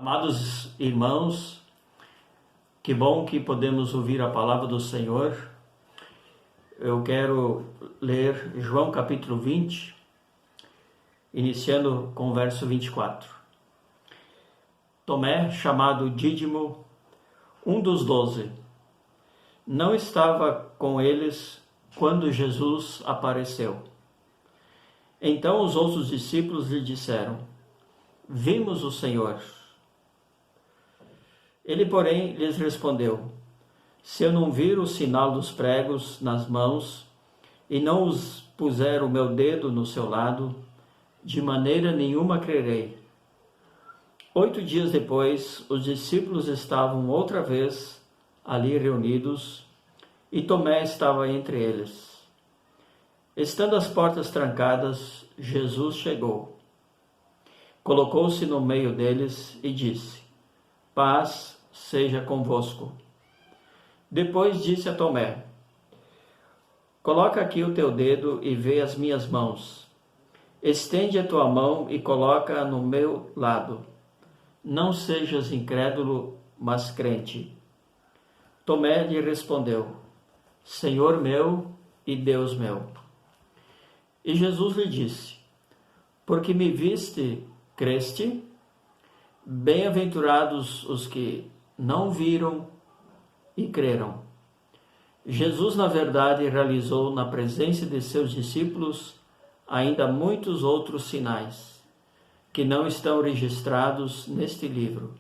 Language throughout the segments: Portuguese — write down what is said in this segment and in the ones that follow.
Amados irmãos, que bom que podemos ouvir a palavra do Senhor. Eu quero ler João capítulo 20, iniciando com o verso 24. Tomé, chamado Dídimo, um dos 12, não estava com eles quando Jesus apareceu. Então os outros discípulos lhe disseram: Vimos o Senhor. Ele, porém, lhes respondeu: Se eu não vir o sinal dos pregos nas mãos e não os puser o meu dedo no seu lado, de maneira nenhuma crerei. 8 dias depois, os discípulos estavam outra vez ali reunidos e Tomé estava entre eles. Estando as portas trancadas, Jesus chegou. Colocou-se no meio deles e disse: Paz seja convosco. Depois disse a Tomé: Coloca aqui o teu dedo e vê as minhas mãos. Estende a tua mão e coloca-a no meu lado. Não sejas incrédulo, mas crente. Tomé lhe respondeu: Senhor meu e Deus meu. E Jesus lhe disse: Porque me viste, creste? Bem-aventurados os que não viram e creram. Jesus, na verdade, realizou na presença de seus discípulos ainda muitos outros sinais, que não estão registrados neste livro.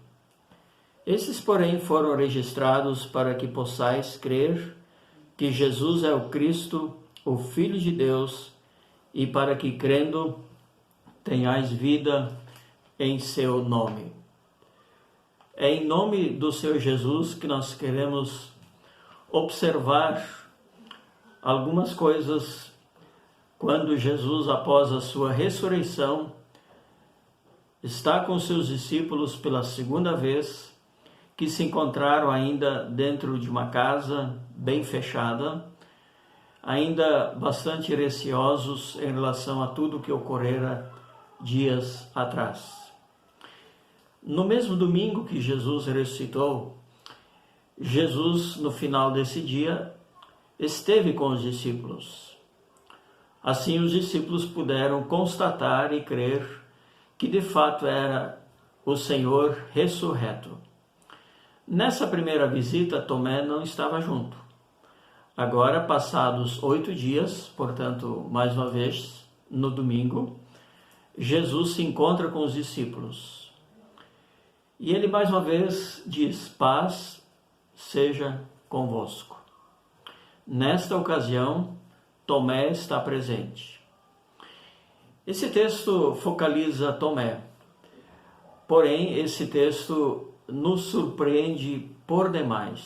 Esses, porém, foram registrados para que possais crer que Jesus é o Cristo, o Filho de Deus, e para que, crendo, tenhais vida em seu nome. É em nome do Senhor Jesus que nós queremos observar algumas coisas quando Jesus, após a sua ressurreição, está com seus discípulos pela segunda vez, que se encontraram ainda dentro de uma casa bem fechada, ainda bastante receosos em relação a tudo que ocorrera dias atrás. No mesmo domingo que Jesus ressuscitou, Jesus, no final desse dia, esteve com os discípulos. Assim, os discípulos puderam constatar e crer que de fato era o Senhor ressurreto. Nessa primeira visita, Tomé não estava junto. Agora, passados 8 dias, portanto, mais uma vez, no domingo, Jesus se encontra com os discípulos. E ele mais uma vez diz: Paz seja convosco. Nesta ocasião, Tomé está presente. Esse texto focaliza Tomé, porém esse texto nos surpreende por demais.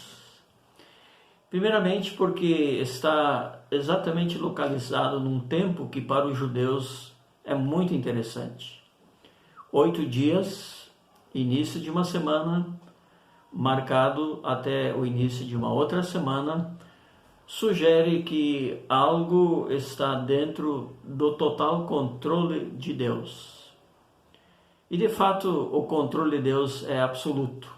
Primeiramente porque está exatamente localizado num tempo que para os judeus é muito interessante. 8 dias, início de uma semana, marcado até o início de uma outra semana, sugere que algo está dentro do total controle de Deus. E de fato, o controle de Deus é absoluto.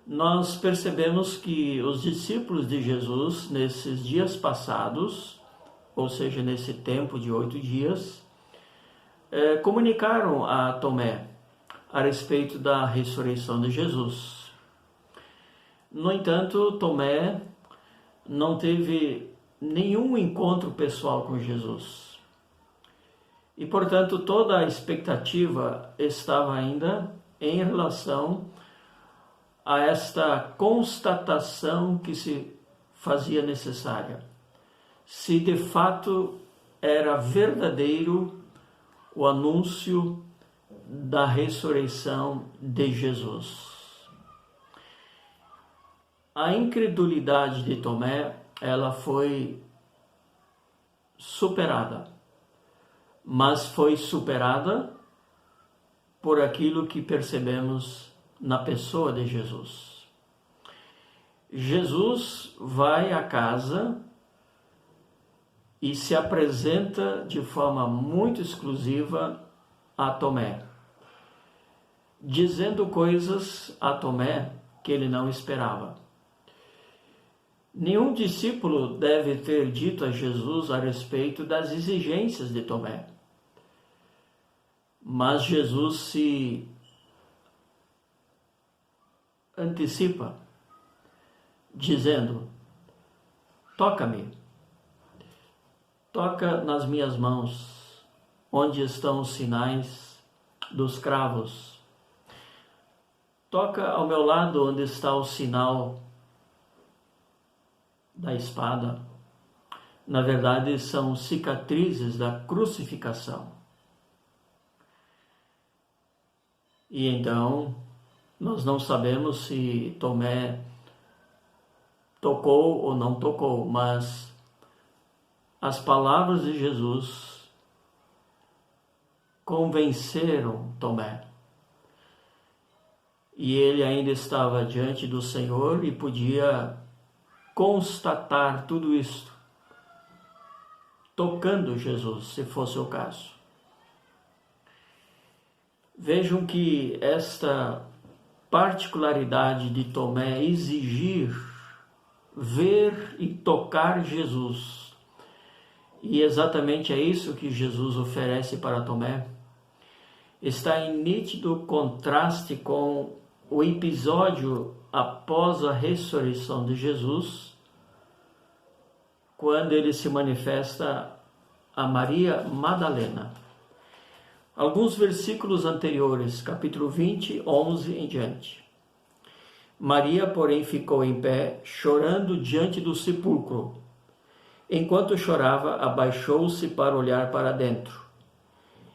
Nós percebemos que os discípulos de Jesus, nesses dias passados, ou seja, nesse tempo de 8 dias, comunicaram a Tomé a respeito da ressurreição de Jesus. No entanto, Tomé não teve nenhum encontro pessoal com Jesus. E, portanto, toda a expectativa estava ainda em relação a esta constatação que se fazia necessária. Se de fato era verdadeiro o anúncio da ressurreição de Jesus. A incredulidade de Tomé, ela foi superada, mas foi superada por aquilo que percebemos na pessoa de Jesus. Jesus vai à casa e se apresenta de forma muito exclusiva a Tomé. dizendo coisas a Tomé que ele não esperava. Nenhum discípulo deve ter dito a Jesus a respeito das exigências de Tomé. Mas Jesus se antecipa, dizendo: toca-me, toca nas minhas mãos, onde estão os sinais dos cravos. Toca ao meu lado onde está o sinal da espada. Na verdade, são cicatrizes da crucificação. E então, nós não sabemos se Tomé tocou ou não tocou, mas as palavras de Jesus convenceram Tomé. E ele ainda estava diante do Senhor e podia constatar tudo isto, tocando Jesus, se fosse o caso. Vejam que esta particularidade de Tomé exigir ver e tocar Jesus, e exatamente é isso que Jesus oferece para Tomé, está em nítido contraste com o episódio após a ressurreição de Jesus, quando ele se manifesta a Maria Madalena. Alguns versículos anteriores, capítulo 20, 11 em diante. Maria, porém, ficou em pé, chorando diante do sepulcro. Enquanto chorava, abaixou-se para olhar para dentro.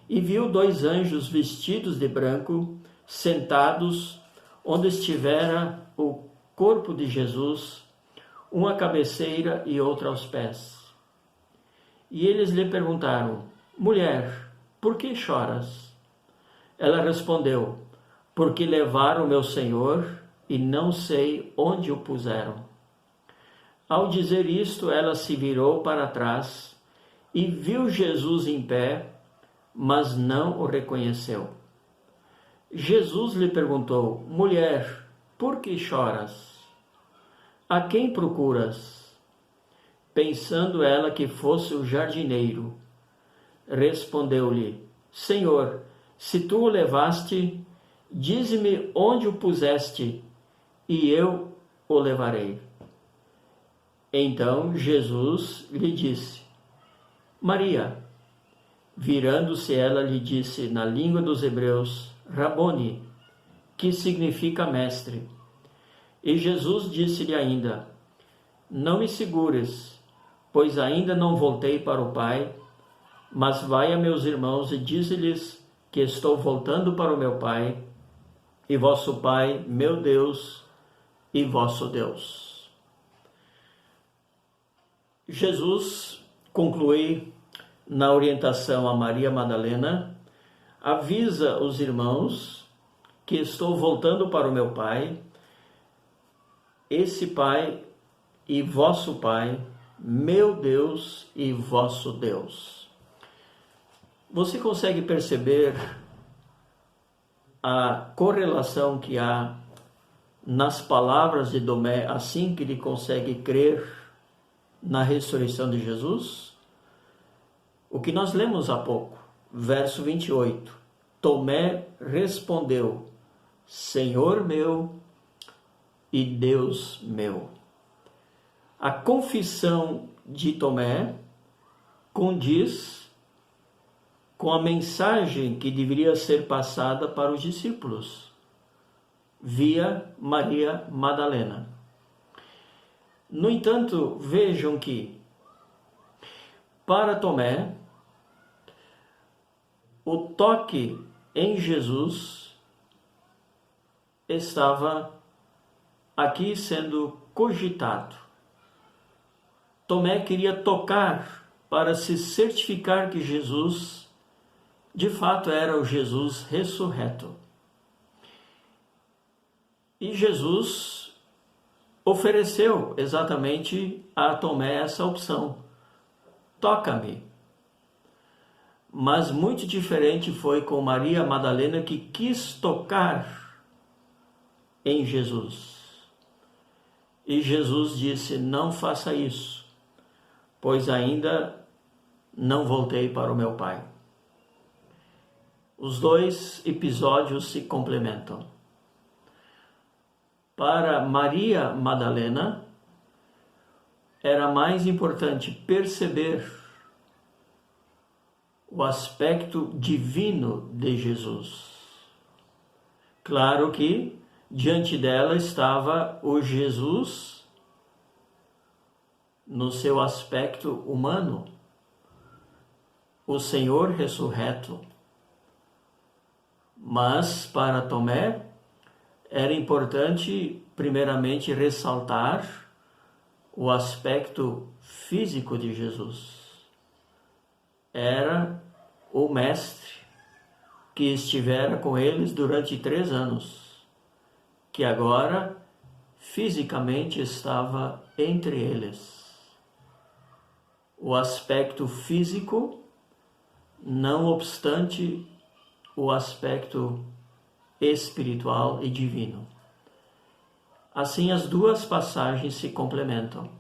E viu 2 anjos vestidos de branco, sentados onde estivera o corpo de Jesus, uma à cabeceira e outra aos pés. E eles lhe perguntaram: mulher, por que choras? Ela respondeu: porque levaram meu Senhor e não sei onde o puseram. Ao dizer isto, ela se virou para trás e viu Jesus em pé, mas não o reconheceu. Jesus lhe perguntou: mulher, por que choras? A quem procuras? Pensando ela que fosse o jardineiro, respondeu-lhe: Senhor, se tu o levaste, dize-me onde o puseste, e eu o levarei. Então Jesus lhe disse: Maria. Virando-se, ela lhe disse na língua dos hebreus: Rabone, que significa mestre. E Jesus disse-lhe ainda: não me segures, pois ainda não voltei para o Pai, mas vai a meus irmãos e dize-lhes que estou voltando para o meu Pai, e vosso Pai, meu Deus, e vosso Deus. Jesus conclui na orientação a Maria Madalena, avisa os irmãos que estou voltando para o meu Pai, esse Pai e vosso Pai, meu Deus e vosso Deus. Você consegue perceber a correlação que há nas palavras de Tomé assim que ele consegue crer na ressurreição de Jesus? O que nós lemos há pouco, verso 28. Tomé respondeu: Senhor meu e Deus meu. A confissão de Tomé condiz com a mensagem que deveria ser passada para os discípulos, via Maria Madalena. No entanto, vejam que, para Tomé, o toque em Jesus estava aqui sendo cogitado. Tomé queria tocar para se certificar que Jesus, de fato, era o Jesus ressurreto. E Jesus ofereceu exatamente a Tomé essa opção: toca-me. Mas muito diferente foi com Maria Madalena, que quis tocar em Jesus. E Jesus disse: não faça isso, pois ainda não voltei para o meu Pai. Os dois episódios se complementam. Para Maria Madalena, era mais importante perceber o aspecto divino de Jesus. Claro que diante dela estava o Jesus no seu aspecto humano, o Senhor ressurreto. Mas para Tomé era importante primeiramente ressaltar o aspecto físico de Jesus. Era o Mestre que estivera com eles durante 3 anos, que agora fisicamente estava entre eles. O aspecto físico, não obstante o aspecto espiritual e divino. Assim, as duas passagens se complementam.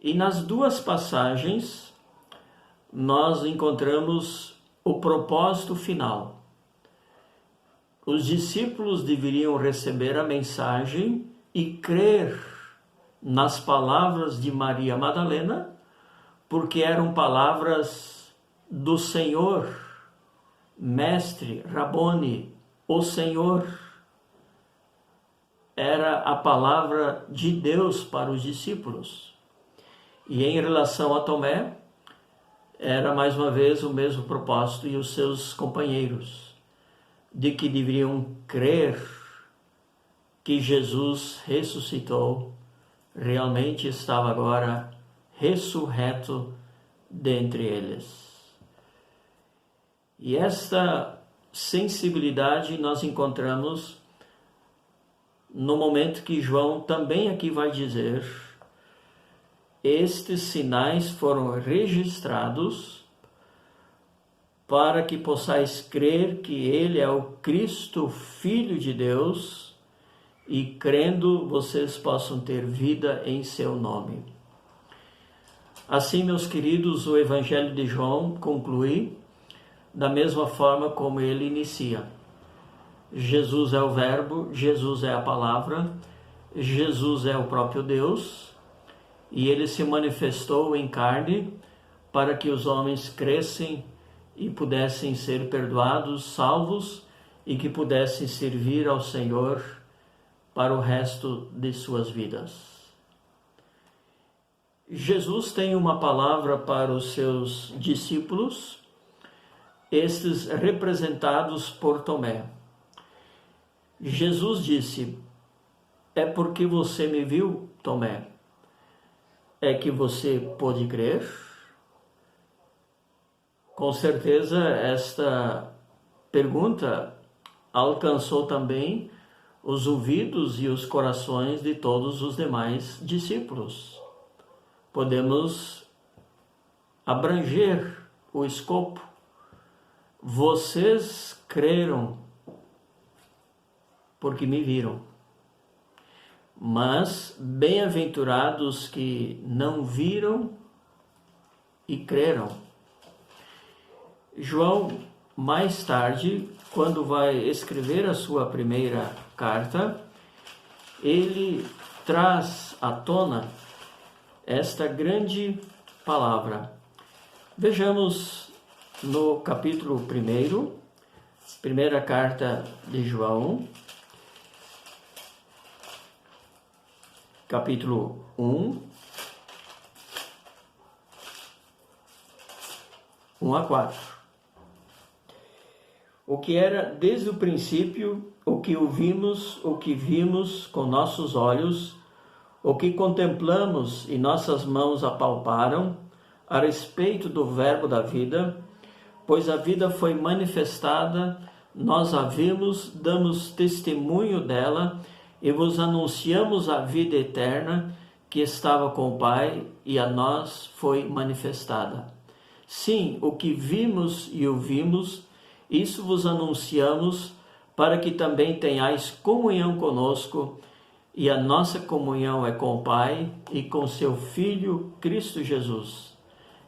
E nas duas passagens, nós encontramos o propósito final. Os discípulos deveriam receber a mensagem e crer nas palavras de Maria Madalena, porque eram palavras do Senhor, Mestre, Rabone, o Senhor. Era a palavra de Deus para os discípulos. E em relação a Tomé, era mais uma vez o mesmo propósito, e os seus companheiros, de que deveriam crer que Jesus ressuscitou, realmente estava agora ressurreto dentre eles. E esta sensibilidade nós encontramos no momento que João também aqui vai dizer: estes sinais foram registrados para que possais crer que ele é o Cristo, Filho de Deus, e crendo vocês possam ter vida em seu nome. Assim, meus queridos, o Evangelho de João conclui da mesma forma como ele inicia. Jesus é o Verbo, Jesus é a Palavra, Jesus é o próprio Deus, e ele se manifestou em carne para que os homens crescem e pudessem ser perdoados, salvos, e que pudessem servir ao Senhor para o resto de suas vidas. Jesus tem uma palavra para os seus discípulos, estes representados por Tomé. Jesus disse: é porque você me viu, Tomé, é que você pôde crer? Com certeza esta pergunta alcançou também os ouvidos e os corações de todos os demais discípulos. Podemos abranger o escopo. Vocês creram porque me viram. Mas bem-aventurados que não viram e creram. João, mais tarde, quando vai escrever a sua primeira carta, ele traz à tona esta grande palavra. Vejamos no capítulo 1, primeira carta de João, capítulo 1, 1-4. O que era desde o princípio, o que ouvimos, o que vimos com nossos olhos, o que contemplamos e nossas mãos apalparam, a respeito do Verbo da vida, pois a vida foi manifestada, nós a vimos, damos testemunho dela e vos anunciamos a vida eterna que estava com o Pai e a nós foi manifestada. Sim, o que vimos e ouvimos, isso vos anunciamos, para que também tenhais comunhão conosco, e a nossa comunhão é com o Pai e com seu Filho Cristo Jesus.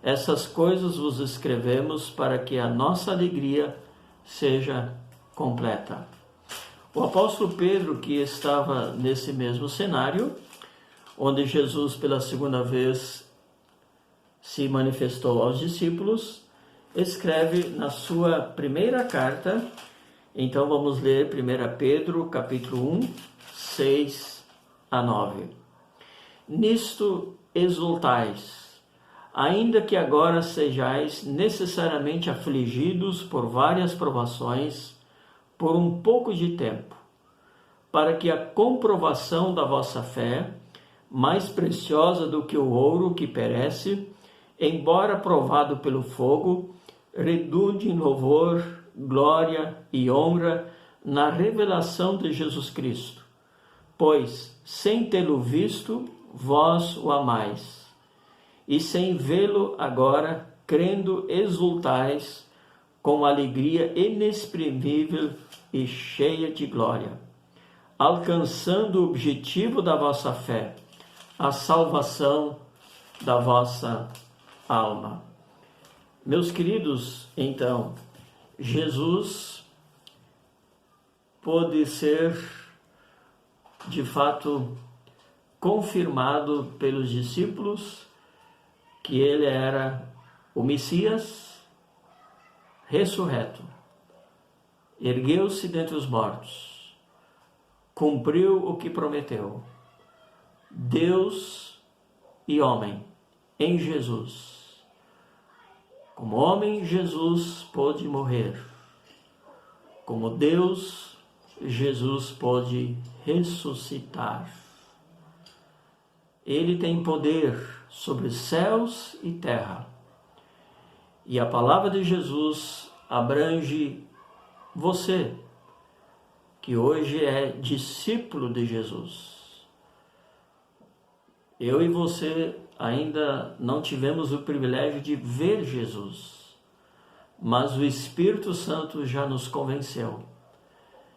Essas coisas vos escrevemos para que a nossa alegria seja completa. O apóstolo Pedro, que estava nesse mesmo cenário, onde Jesus pela segunda vez se manifestou aos discípulos, escreve na sua primeira carta. Então vamos ler 1 Pedro, capítulo 1, 6 a 9. Nisto exultais, ainda que agora sejais necessariamente afligidos por várias provações, por um pouco de tempo, para que a comprovação da vossa fé, mais preciosa do que o ouro que perece, embora provado pelo fogo, redunde em louvor, glória e honra na revelação de Jesus Cristo. Pois, sem tê-lo visto, vós o amais, e sem vê-lo agora, crendo, exultais com alegria inexprimível e cheia de glória, alcançando o objetivo da vossa fé, a salvação da vossa alma. Meus queridos, então, Jesus pôde ser, de fato, confirmado pelos discípulos que ele era o Messias ressurreto. Ergueu-se dentre os mortos, cumpriu o que prometeu. Deus e homem em Jesus. Como homem, Jesus pôde morrer. Como Deus, Jesus pôde ressuscitar. Ele tem poder sobre céus e terra. E a palavra de Jesus abrange você, que hoje é discípulo de Jesus. Eu e você ainda não tivemos o privilégio de ver Jesus, mas o Espírito Santo já nos convenceu.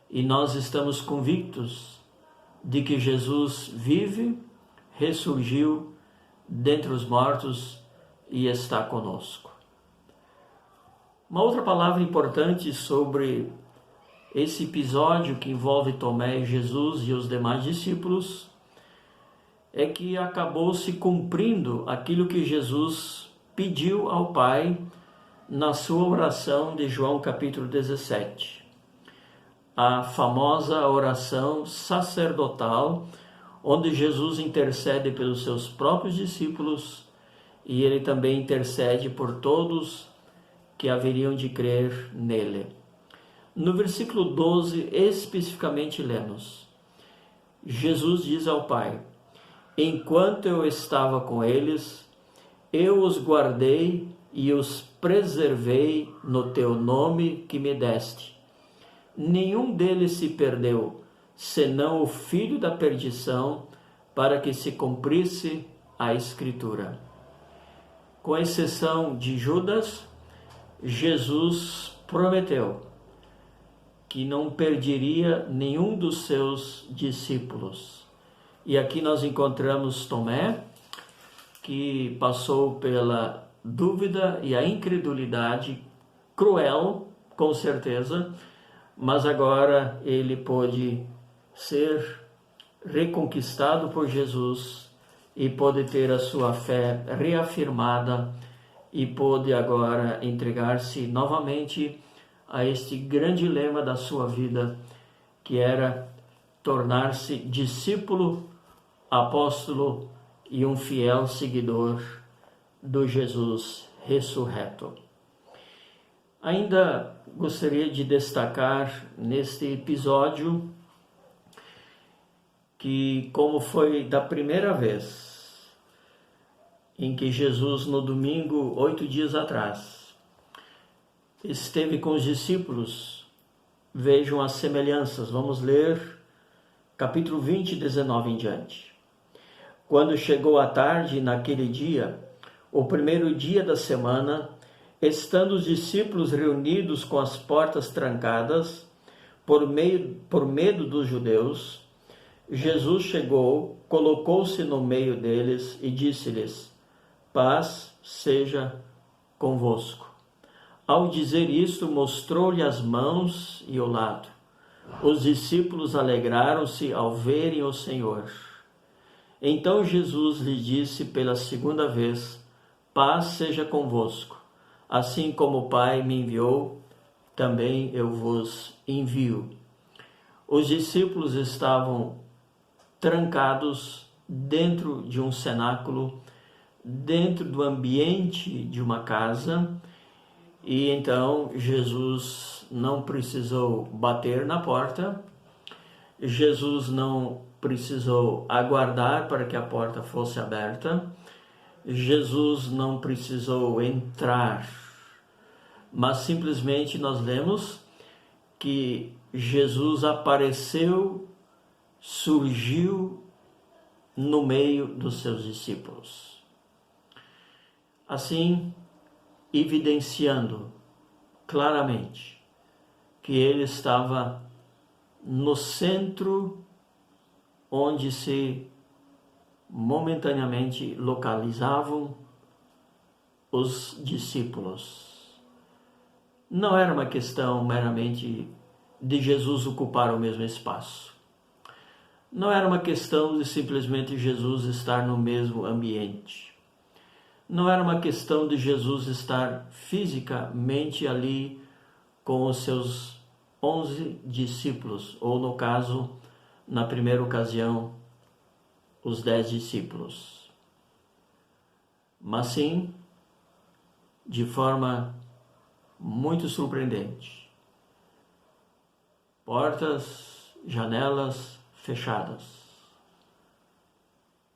E nós estamos convictos de que Jesus vive, ressurgiu dentre os mortos e está conosco. Uma outra palavra importante sobre esse episódio que envolve Tomé, Jesus e os demais discípulos é que acabou se cumprindo aquilo que Jesus pediu ao Pai na sua oração de João capítulo 17. A famosa oração sacerdotal, onde Jesus intercede pelos seus próprios discípulos e ele também intercede por todos que haveriam de crer nele. No versículo 12, especificamente lemos: Jesus diz ao Pai: enquanto eu estava com eles, eu os guardei e os preservei no teu nome que me deste. Nenhum deles se perdeu, senão o filho da perdição, para que se cumprisse a Escritura. Com exceção de Judas, Jesus prometeu que não perderia nenhum dos seus discípulos. E aqui nós encontramos Tomé, que passou pela dúvida e a incredulidade cruel, com certeza, mas agora ele pôde ser reconquistado por Jesus e pôde ter a sua fé reafirmada e pôde agora entregar-se novamente a este grande lema da sua vida, que era tornar-se discípulo, apóstolo e um fiel seguidor do Jesus ressurreto. Ainda gostaria de destacar neste episódio que, como foi da primeira vez em que Jesus, no domingo, 8 dias atrás, esteve com os discípulos, vejam as semelhanças. Vamos ler capítulo 20, 19 em diante. Quando chegou a tarde naquele dia, o primeiro dia da semana, Estando os discípulos reunidos com as portas trancadas, por medo dos judeus, Jesus chegou, colocou-se no meio deles e disse-lhes: paz seja convosco. Ao dizer isto, mostrou-lhe as mãos e o lado. Os discípulos alegraram-se ao verem o Senhor. Então Jesus lhe disse pela segunda vez: paz seja convosco. Assim como o Pai me enviou, também eu vos envio. Os discípulos estavam trancados dentro de um cenáculo, dentro do ambiente de uma casa, e então Jesus não precisou bater na porta, Jesus não precisou aguardar para que a porta fosse aberta, Jesus não precisou entrar, mas simplesmente nós lemos que Jesus apareceu, surgiu no meio dos seus discípulos. Assim, evidenciando claramente que ele estava no centro onde se momentaneamente localizavam os discípulos. Não era uma questão meramente de Jesus ocupar o mesmo espaço. Não era uma questão de simplesmente Jesus estar no mesmo ambiente. Não era uma questão de Jesus estar fisicamente ali com os seus 11 discípulos, ou no caso, na primeira ocasião, os 10 discípulos. Mas sim, de forma muito surpreendente. Portas, janelas fechadas.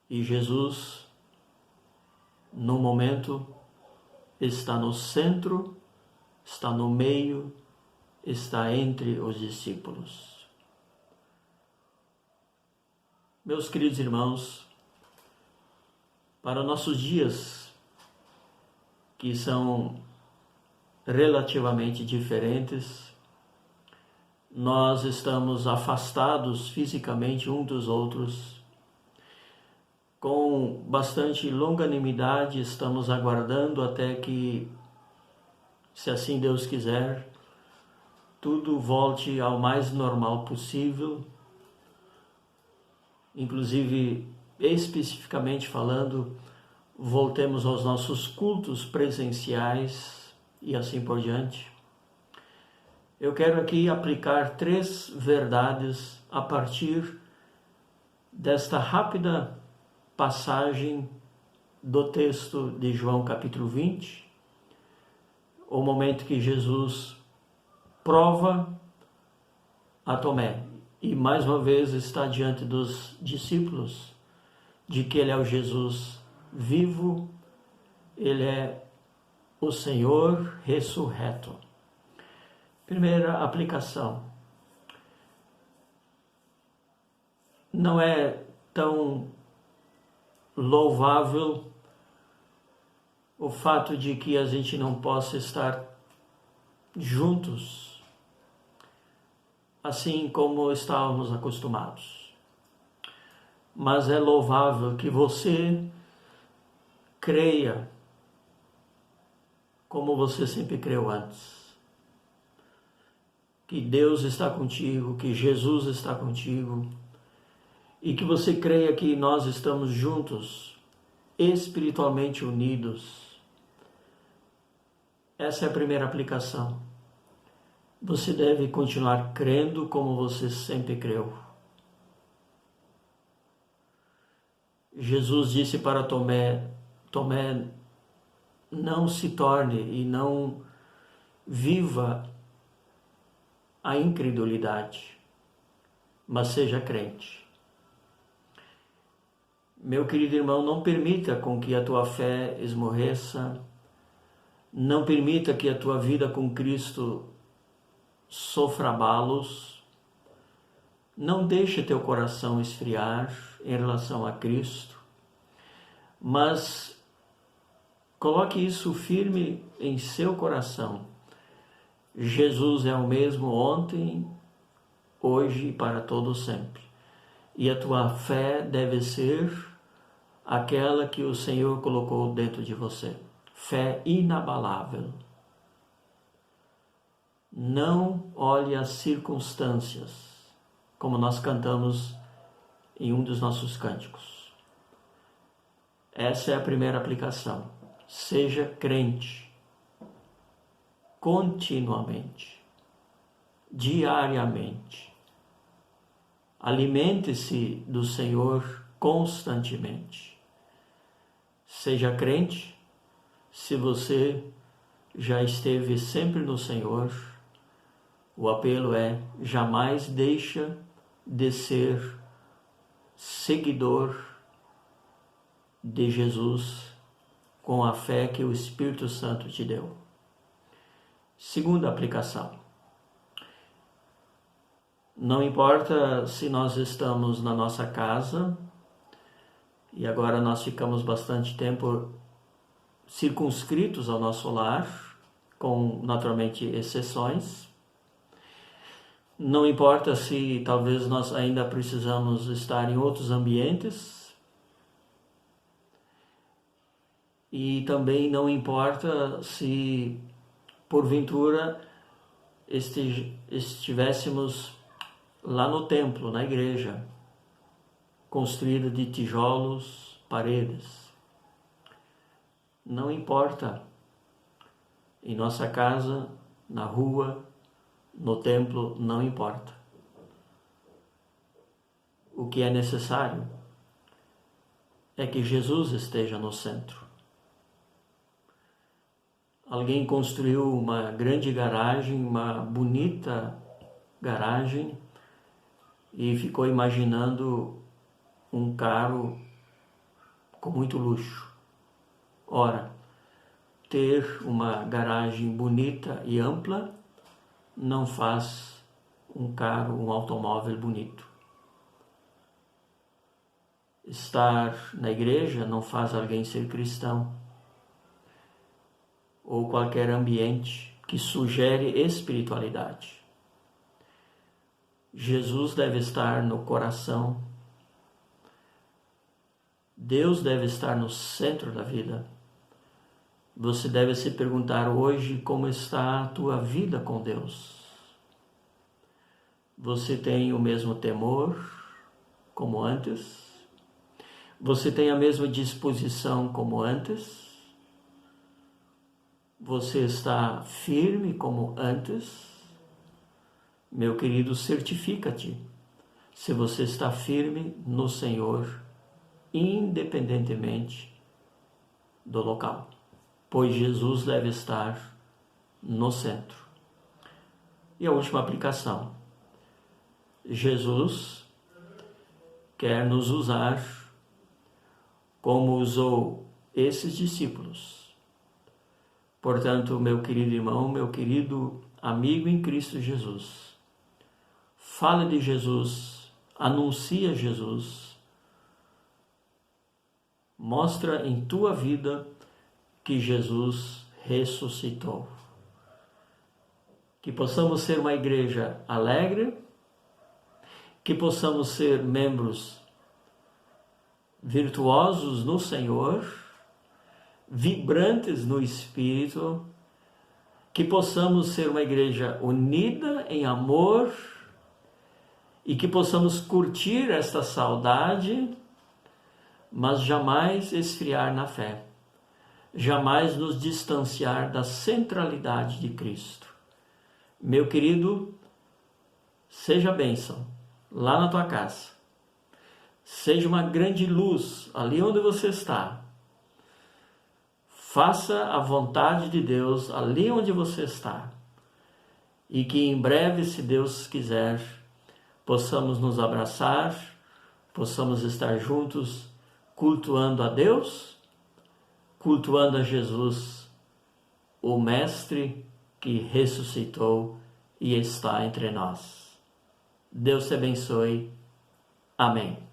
E Jesus, no momento, está no centro, está no meio, está entre os discípulos. Meus queridos irmãos, para nossos dias, que são relativamente diferentes, nós estamos afastados fisicamente uns dos outros, com bastante longanimidade, estamos aguardando até que, se assim Deus quiser, tudo volte ao mais normal possível, inclusive, especificamente falando, voltemos aos nossos cultos presenciais e assim por diante. Eu quero aqui aplicar 3 verdades a partir desta rápida passagem do texto de João capítulo 20, o momento que Jesus prova a Tomé e mais uma vez está diante dos discípulos de que ele é o Jesus vivo, ele é o Senhor ressurreto. Primeira aplicação. Não é tão louvável o fato de que a gente não possa estar juntos, assim como estávamos acostumados. Mas é louvável que você creia como você sempre creu antes. Que Deus está contigo, que Jesus está contigo, e que você creia que nós estamos juntos, espiritualmente unidos. Essa é a primeira aplicação. Você deve continuar crendo como você sempre creu. Jesus disse para Tomé: Tomé, não se torne e não viva a incredulidade, mas seja crente. Meu querido irmão, não permita com que a tua fé esmoreça, não permita que a tua vida com Cristo sofra abalos, não deixe teu coração esfriar em relação a Cristo, mas Coloque isso firme em seu coração. Jesus é o mesmo ontem, hoje e para todo sempre. E a tua fé deve ser aquela que o Senhor colocou dentro de você. Fé inabalável. Não olhe as circunstâncias, como nós cantamos em um dos nossos cânticos. Essa é a primeira aplicação. Seja crente continuamente, diariamente. Alimente-se do Senhor constantemente. Seja crente. Se você já esteve sempre no Senhor, o apelo é: jamais deixa de ser seguidor de Jesus com a fé que o Espírito Santo te deu. Segunda aplicação. Não importa se nós estamos na nossa casa, e agora nós ficamos bastante tempo circunscritos ao nosso lar, com naturalmente exceções. Não importa se talvez nós ainda precisamos estar em outros ambientes. E também não importa se, porventura, estivéssemos lá no templo, na igreja, construída de tijolos, paredes. Não importa. Em nossa casa, na rua, no templo, não importa. O que é necessário é que Jesus esteja no centro. Alguém construiu uma grande garagem, uma bonita garagem, e ficou imaginando um carro com muito luxo. Ora, ter uma garagem bonita e ampla não faz um carro, um automóvel bonito. Estar na igreja não faz alguém ser cristão. Ou qualquer ambiente que sugere espiritualidade. Jesus deve estar no coração. Deus deve estar no centro da vida. Você deve se perguntar hoje como está a tua vida com Deus. Você tem o mesmo temor como antes? Você tem a mesma disposição como antes? Você está firme como antes? Meu querido, certifica-te se você está firme no Senhor, independentemente do local, pois Jesus deve estar no centro. E a última aplicação. Jesus quer nos usar como usou esses discípulos. Portanto, meu querido irmão, meu querido amigo em Cristo Jesus, fala de Jesus, anuncia Jesus, mostra em tua vida que Jesus ressuscitou. Que possamos ser uma igreja alegre, que possamos ser membros virtuosos no Senhor, vibrantes no Espírito, que possamos ser uma igreja unida em amor e que possamos curtir esta saudade, mas jamais esfriar na fé, jamais nos distanciar da centralidade de Cristo. Meu querido, seja bênção lá na tua casa, seja uma grande luz ali onde você está. Faça a vontade de Deus ali onde você está. E que em breve, se Deus quiser, possamos nos abraçar, possamos estar juntos, cultuando a Deus, cultuando a Jesus, o Mestre que ressuscitou e está entre nós. Deus te abençoe. Amém.